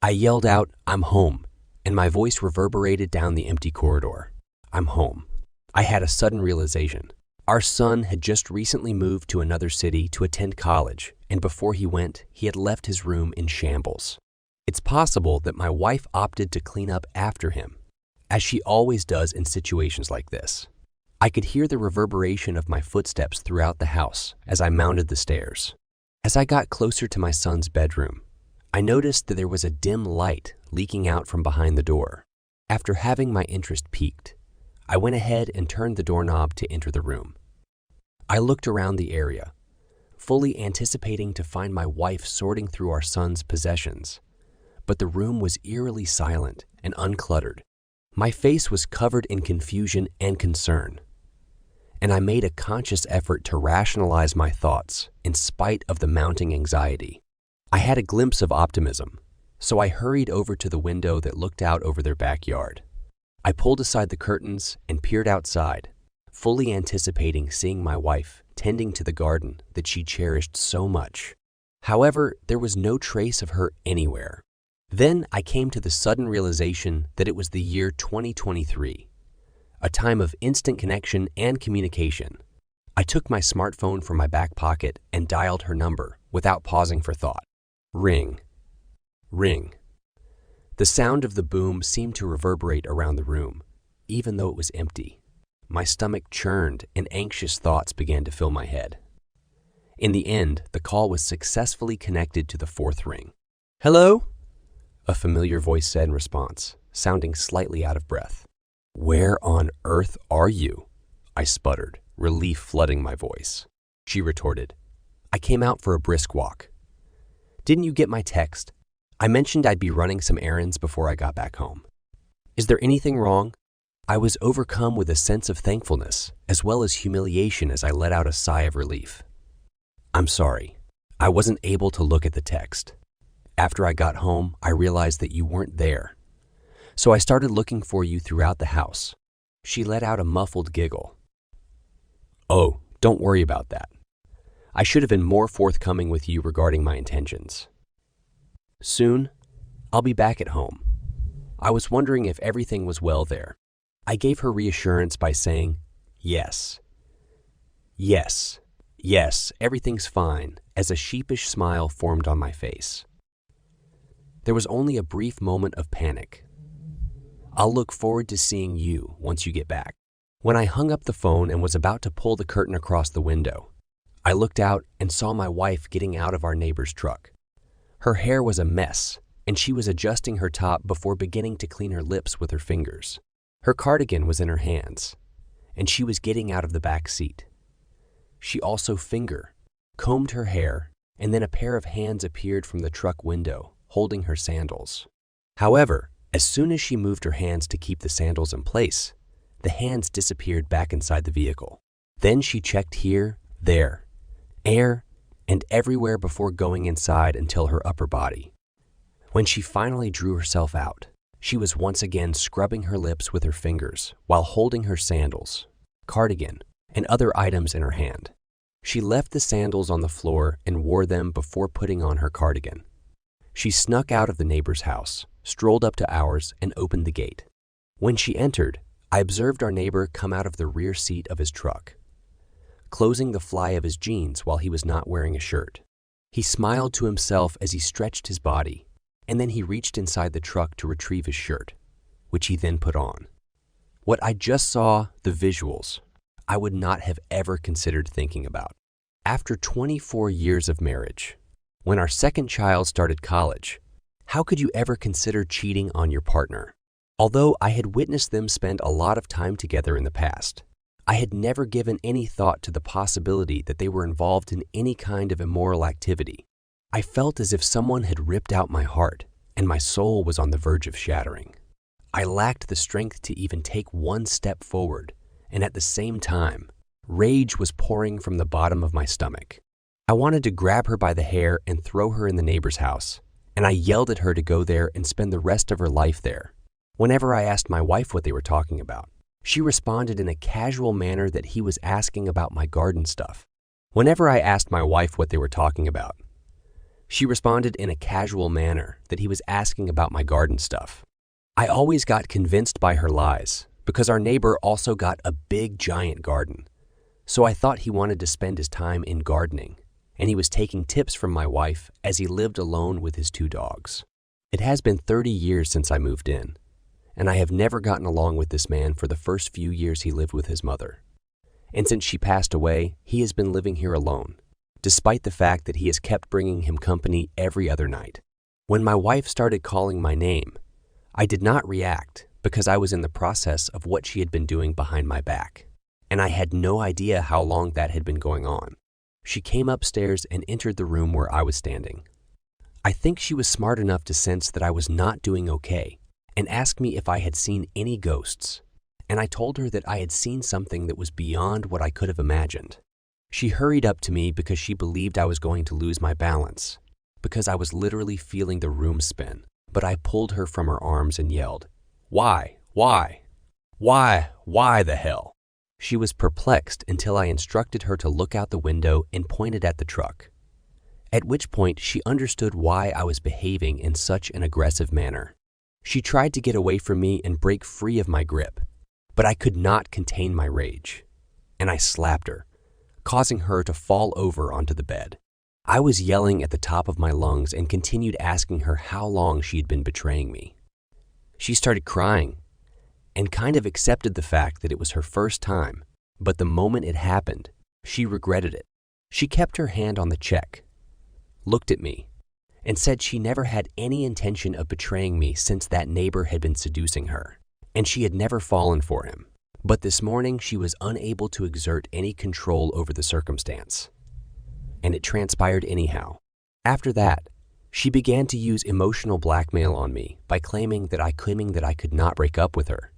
I yelled out, "I'm home," and my voice reverberated down the empty corridor. I'm home. I had a sudden realization. Our son had just recently moved to another city to attend college, and before he went, he had left his room in shambles. It's possible that my wife opted to clean up after him, as she always does in situations like this. I could hear the reverberation of my footsteps throughout the house as I mounted the stairs. As I got closer to my son's bedroom, I noticed that there was a dim light leaking out from behind the door. After having my interest piqued, I went ahead and turned the doorknob to enter the room. I looked around the area, fully anticipating to find my wife sorting through our son's possessions, but the room was eerily silent and uncluttered. My face was covered in confusion and concern, and I made a conscious effort to rationalize my thoughts in spite of the mounting anxiety. I had a glimpse of optimism, so I hurried over to the window that looked out over their backyard. I pulled aside the curtains and peered outside, fully anticipating seeing my wife tending to the garden that she cherished so much. However, there was no trace of her anywhere. Then I came to the sudden realization that it was the year 2023, a time of instant connection and communication. I took my smartphone from my back pocket and dialed her number without pausing for thought. Ring. Ring. The sound of the boom seemed to reverberate around the room, even though it was empty. My stomach churned and anxious thoughts began to fill my head. In the end, the call was successfully connected to the fourth ring. "Hello?" a familiar voice said in response, sounding slightly out of breath. "Where on earth are you?" I sputtered, relief flooding my voice. She retorted, "I came out for a brisk walk. Didn't you get my text? I mentioned I'd be running some errands before I got back home. Is there anything wrong?" I was overcome with a sense of thankfulness as well as humiliation as I let out a sigh of relief. "I'm sorry. I wasn't able to look at the text. After I got home, I realized that you weren't there. So I started looking for you throughout the house." She let out a muffled giggle. "Oh, don't worry about that. I should have been more forthcoming with you regarding my intentions. Soon, I'll be back at home. I was wondering if everything was well there." I gave her reassurance by saying, "Yes. Yes. Yes, everything's fine," as a sheepish smile formed on my face. There was only a brief moment of panic. "I'll look forward to seeing you once you get back." When I hung up the phone and was about to pull the curtain across the window, I looked out and saw my wife getting out of our neighbor's truck. Her hair was a mess, and she was adjusting her top before beginning to clean her lips with her fingers. Her cardigan was in her hands, and she was getting out of the back seat. She also combed her hair, and then a pair of hands appeared from the truck window, holding her sandals. However, as soon as she moved her hands to keep the sandals in place, the hands disappeared back inside the vehicle. Then she checked here, there, and everywhere before going inside until her upper body. When she finally drew herself out, she was once again scrubbing her lips with her fingers while holding her sandals, cardigan, and other items in her hand. She left the sandals on the floor and wore them before putting on her cardigan. She snuck out of the neighbor's house, strolled up to ours, and opened the gate. When she entered, I observed our neighbor come out of the rear seat of his truck, closing the fly of his jeans while he was not wearing a shirt. He smiled to himself as he stretched his body, and then he reached inside the truck to retrieve his shirt, which he then put on. What I just saw, the visuals, I would not have ever considered thinking about. After 24 years of marriage, when our second child started college, how could you ever consider cheating on your partner? Although I had witnessed them spend a lot of time together in the past, I had never given any thought to the possibility that they were involved in any kind of immoral activity. I felt as if someone had ripped out my heart, and my soul was on the verge of shattering. I lacked the strength to even take one step forward, and at the same time, rage was pouring from the bottom of my stomach. I wanted to grab her by the hair and throw her in the neighbor's house, and I yelled at her to go there and spend the rest of her life there. Whenever I asked my wife what they were talking about, she responded in a casual manner that he was asking about my garden stuff. Whenever I asked my wife what they were talking about, She responded in a casual manner that he was asking about my garden stuff. I always got convinced by her lies because our neighbor also got a big giant garden. So I thought he wanted to spend his time in gardening, and he was taking tips from my wife as he lived alone with his 2 dogs. It has been 30 years since I moved in, and I have never gotten along with this man for the first few years he lived with his mother. And since she passed away, he has been living here alone, despite the fact that he has kept bringing him company every other night. When my wife started calling my name, I did not react because I was in the process of what she had been doing behind my back, and I had no idea how long that had been going on. She came upstairs and entered the room where I was standing. I think she was smart enough to sense that I was not doing okay and asked me if I had seen any ghosts, and I told her that I had seen something that was beyond what I could have imagined. She hurried up to me because she believed I was going to lose my balance, because I was literally feeling the room spin, but I pulled her from her arms and yelled, "Why? Why? Why the hell?" She was perplexed until I instructed her to look out the window and pointed at the truck, at which point she understood why I was behaving in such an aggressive manner. She tried to get away from me and break free of my grip, but I could not contain my rage, and I slapped her, causing her to fall over onto the bed. I was yelling at the top of my lungs and continued asking her how long she had been betraying me. She started crying and kind of accepted the fact that it was her first time, but the moment it happened, she regretted it. She kept her hand on the check, looked at me, and said she never had any intention of betraying me since that neighbor had been seducing her, and she had never fallen for him. But this morning she was unable to exert any control over the circumstance, and it transpired anyhow. After that, she began to use emotional blackmail on me by claiming that I could not break up with her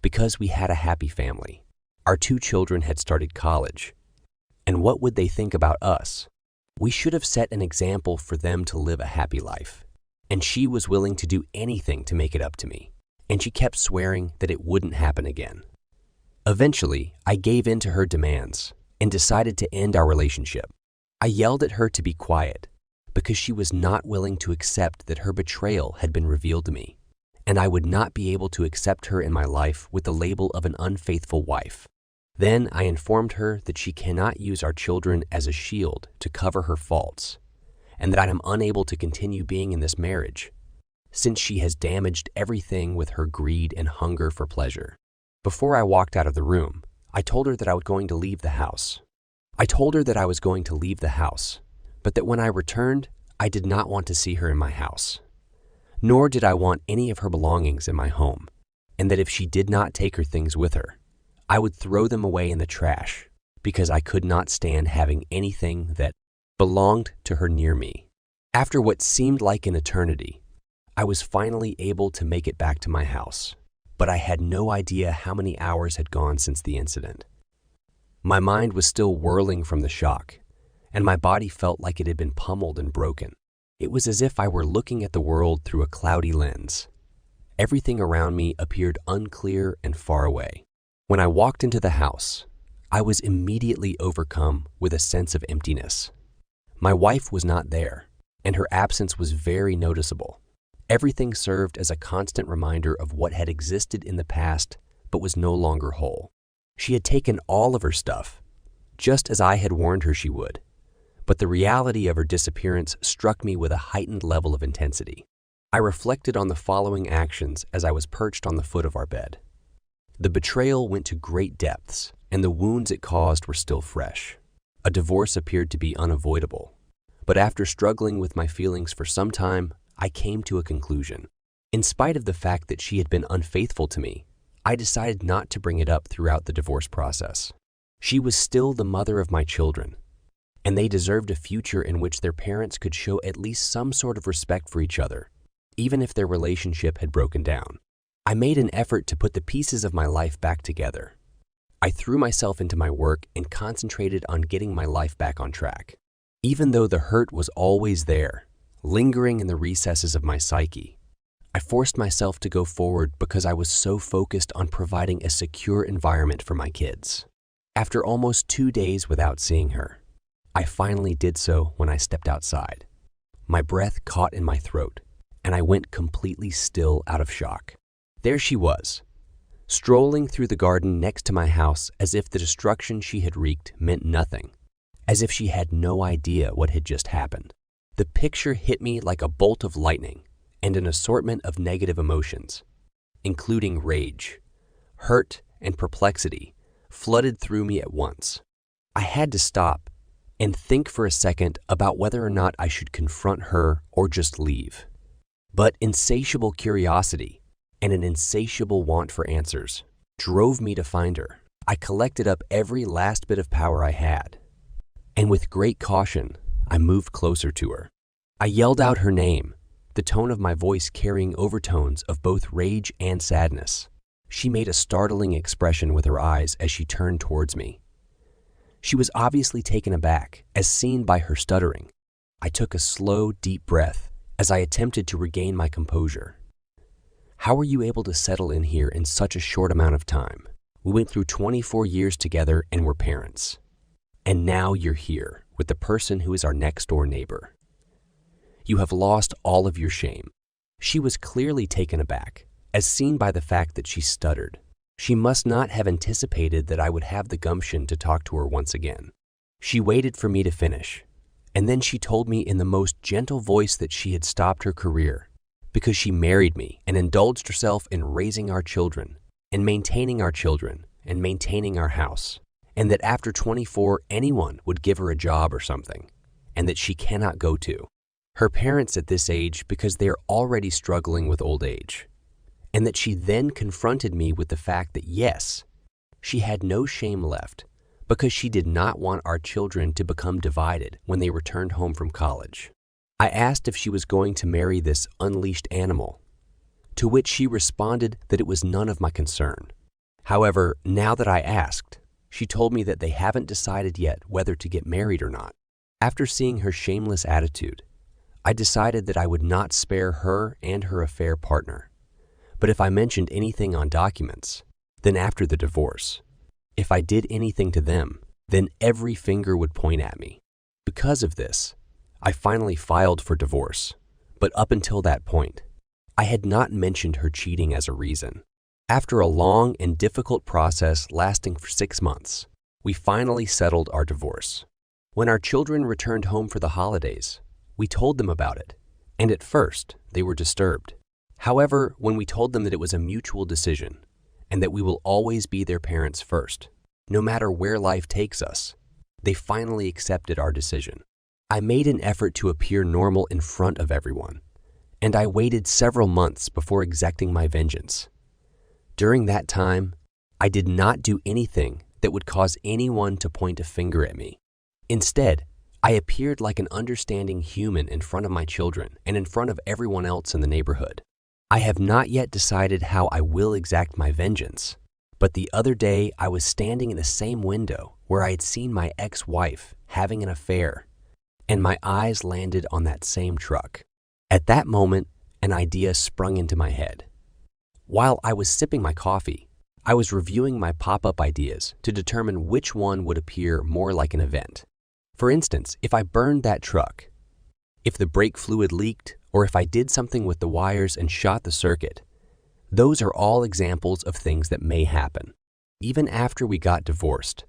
because we had a happy family. Our 2 children had started college, and what would they think about us? We should have set an example for them to live a happy life, and she was willing to do anything to make it up to me, and she kept swearing that it wouldn't happen again. Eventually, I gave in to her demands and decided to end our relationship. I yelled at her to be quiet because she was not willing to accept that her betrayal had been revealed to me, and I would not be able to accept her in my life with the label of an unfaithful wife. Then I informed her that she cannot use our children as a shield to cover her faults, and that I am unable to continue being in this marriage, since she has damaged everything with her greed and hunger for pleasure. Before I walked out of the room, I told her that I was going to leave the house. But that when I returned, I did not want to see her in my house, nor did I want any of her belongings in my home, and that if she did not take her things with her, I would throw them away in the trash because I could not stand having anything that belonged to her near me. After what seemed like an eternity, I was finally able to make it back to my house, but I had no idea how many hours had gone since the incident. My mind was still whirling from the shock, and my body felt like it had been pummeled and broken. It was as if I were looking at the world through a cloudy lens. Everything around me appeared unclear and far away. When I walked into the house, I was immediately overcome with a sense of emptiness. My wife was not there, and her absence was very noticeable. Everything served as a constant reminder of what had existed in the past but was no longer whole. She had taken all of her stuff, just as I had warned her she would, but the reality of her disappearance struck me with a heightened level of intensity. I reflected on the following actions as I was perched on the foot of our bed. The betrayal went to great depths, and the wounds it caused were still fresh. A divorce appeared to be unavoidable, but after struggling with my feelings for some time, I came to a conclusion. In spite of the fact that she had been unfaithful to me, I decided not to bring it up throughout the divorce process. She was still the mother of my children, and they deserved a future in which their parents could show at least some sort of respect for each other, even if their relationship had broken down. I made an effort to put the pieces of my life back together. I threw myself into my work and concentrated on getting my life back on track. Even though the hurt was always there, lingering in the recesses of my psyche, I forced myself to go forward because I was so focused on providing a secure environment for my kids. After almost 2 days without seeing her, I finally did so when I stepped outside. My breath caught in my throat, and I went completely still out of shock. There she was, strolling through the garden next to my house as if the destruction she had wreaked meant nothing, as if she had no idea what had just happened. The picture hit me like a bolt of lightning, and an assortment of negative emotions, including rage, hurt, and perplexity, flooded through me at once. I had to stop and think for a second about whether or not I should confront her or just leave. But insatiable curiosity and an insatiable want for answers drove me to find her. I collected up every last bit of power I had, and with great caution, I moved closer to her. I yelled out her name, the tone of my voice carrying overtones of both rage and sadness. She made a startling expression with her eyes as she turned towards me. She was obviously taken aback, as seen by her stuttering. I took a slow, deep breath as I attempted to regain my composure. How were you able to settle in here in such a short amount of time? We went through 24 years together and were parents. And now you're here with the person who is our next-door neighbor. You have lost all of your shame. She was clearly taken aback, as seen by the fact that she stuttered. She must not have anticipated that I would have the gumption to talk to her once again. She waited for me to finish, and then she told me in the most gentle voice that she had stopped her career because she married me and indulged herself in raising our children and maintaining our children and maintaining our house, and that after 24, anyone would give her a job or something, and that she cannot go to her parents at this age because they are already struggling with old age, and that she then confronted me with the fact that yes, she had no shame left because she did not want our children to become divided when they returned home from college. I asked if she was going to marry this unleashed animal, to which she responded that it was none of my concern. However, now that I asked, she told me that they haven't decided yet whether to get married or not. After seeing her shameless attitude, I decided that I would not spare her and her affair partner. But if I mentioned anything on documents, then after the divorce, if I did anything to them, then every finger would point at me. Because of this, I finally filed for divorce. But up until that point, I had not mentioned her cheating as a reason. After a long and difficult process lasting for 6 months, we finally settled our divorce. When our children returned home for the holidays, we told them about it, and at first, they were disturbed. However, when we told them that it was a mutual decision and that we will always be their parents first, no matter where life takes us, they finally accepted our decision. I made an effort to appear normal in front of everyone, and I waited several months before exacting my vengeance. During that time, I did not do anything that would cause anyone to point a finger at me. Instead, I appeared like an understanding human in front of my children and in front of everyone else in the neighborhood. I have not yet decided how I will exact my vengeance, but the other day I was standing in the same window where I had seen my ex-wife having an affair, and my eyes landed on that same truck. At that moment, an idea sprung into my head. While I was sipping my coffee, I was reviewing my pop-up ideas to determine which one would appear more like an event. For instance, if I burned that truck, if the brake fluid leaked, or if I did something with the wires and shot the circuit, those are all examples of things that may happen. Even after we got divorced,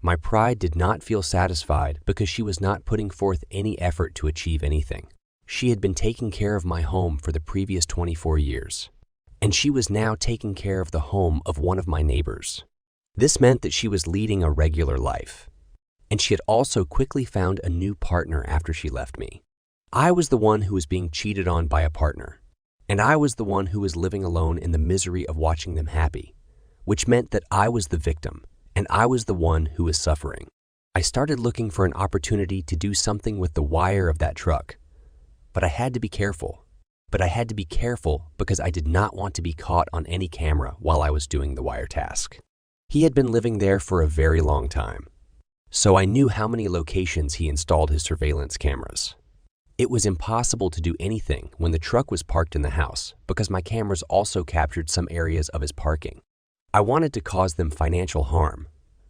my pride did not feel satisfied because she was not putting forth any effort to achieve anything. She had been taking care of my home for the previous 24 years, and she was now taking care of the home of one of my neighbors. This meant that she was leading a regular life, and she had also quickly found a new partner after she left me. I was the one who was being cheated on by a partner, and I was the one who was living alone in the misery of watching them happy, which meant that I was the victim, and I was the one who was suffering. I started looking for an opportunity to do something with the wire of that truck, but I had to be careful. Because I did not want to be caught on any camera while I was doing the wire task. He had been living there for a very long time, so I knew how many locations he installed his surveillance cameras. It was impossible to do anything when the truck was parked in the house because my cameras also captured some areas of his parking. I wanted to cause them financial harm,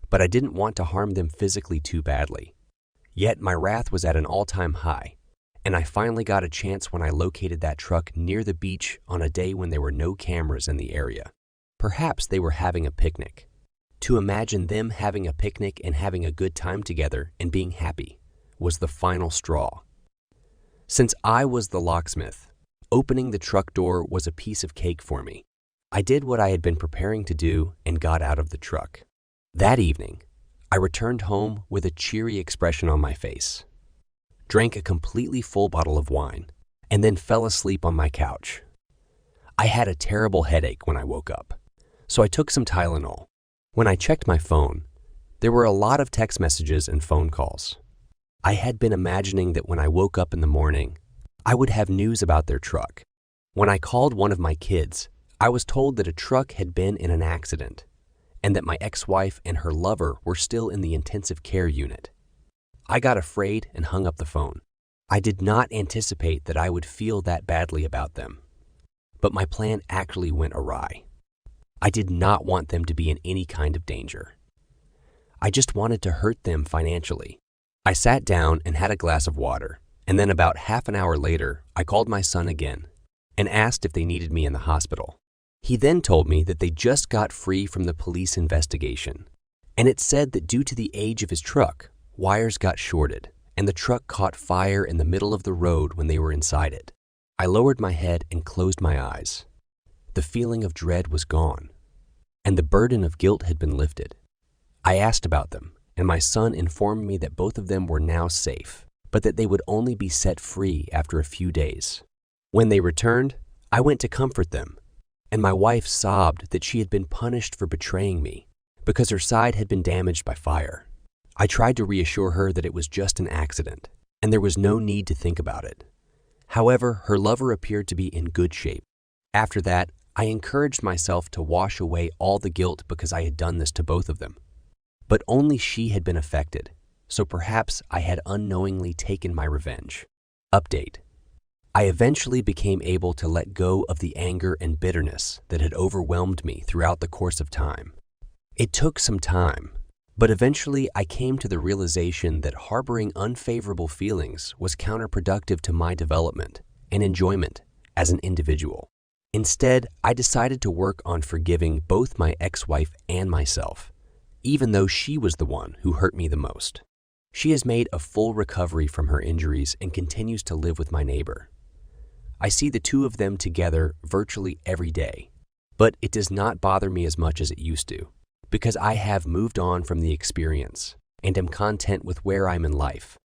but I didn't want to harm them physically too badly. Yet my wrath was at an all-time high, And I finally got a chance when I located that truck near the beach on a day when there were no cameras in the area. Perhaps they were having a picnic. To imagine them having a picnic and having a good time together and being happy was the final straw. Since I was the locksmith, opening the truck door was a piece of cake for me. I did what I had been preparing to do and got out of the truck. That evening, I returned home with a cheery expression on my face, drank a completely full bottle of wine, and then fell asleep on my couch. I had a terrible headache when I woke up, so I took some Tylenol. When I checked my phone, there were a lot of text messages and phone calls. I had been imagining that when I woke up in the morning, I would have news about their truck. When I called one of my kids, I was told that a truck had been in an accident and that my ex-wife and her lover were still in the intensive care unit. I got afraid and hung up the phone. I did not anticipate that I would feel that badly about them, but my plan actually went awry. I did not want them to be in any kind of danger. I just wanted to hurt them financially. I sat down and had a glass of water, and then about half an hour later, I called my son again and asked if they needed me in the hospital. He then told me that they just got free from the police investigation, and it said that due to the age of his truck, wires got shorted, and the truck caught fire in the middle of the road when they were inside it. I lowered my head and closed my eyes. The feeling of dread was gone, and the burden of guilt had been lifted. I asked about them, and my son informed me that both of them were now safe, but that they would only be set free after a few days. When they returned, I went to comfort them, and my wife sobbed that she had been punished for betraying me because her side had been damaged by fire. I tried to reassure her that it was just an accident, and there was no need to think about it. However, her lover appeared to be in good shape. After that, I encouraged myself to wash away all the guilt because I had done this to both of them. But only she had been affected, so perhaps I had unknowingly taken my revenge. Update. I eventually became able to let go of the anger and bitterness that had overwhelmed me throughout the course of time. It took some time, but eventually I came to the realization that harboring unfavorable feelings was counterproductive to my development and enjoyment as an individual. Instead, I decided to work on forgiving both my ex-wife and myself, even though she was the one who hurt me the most. She has made a full recovery from her injuries and continues to live with my neighbor. I see the two of them together virtually every day, but it does not bother me as much as it used to, because I have moved on from the experience and am content with where I'm in life.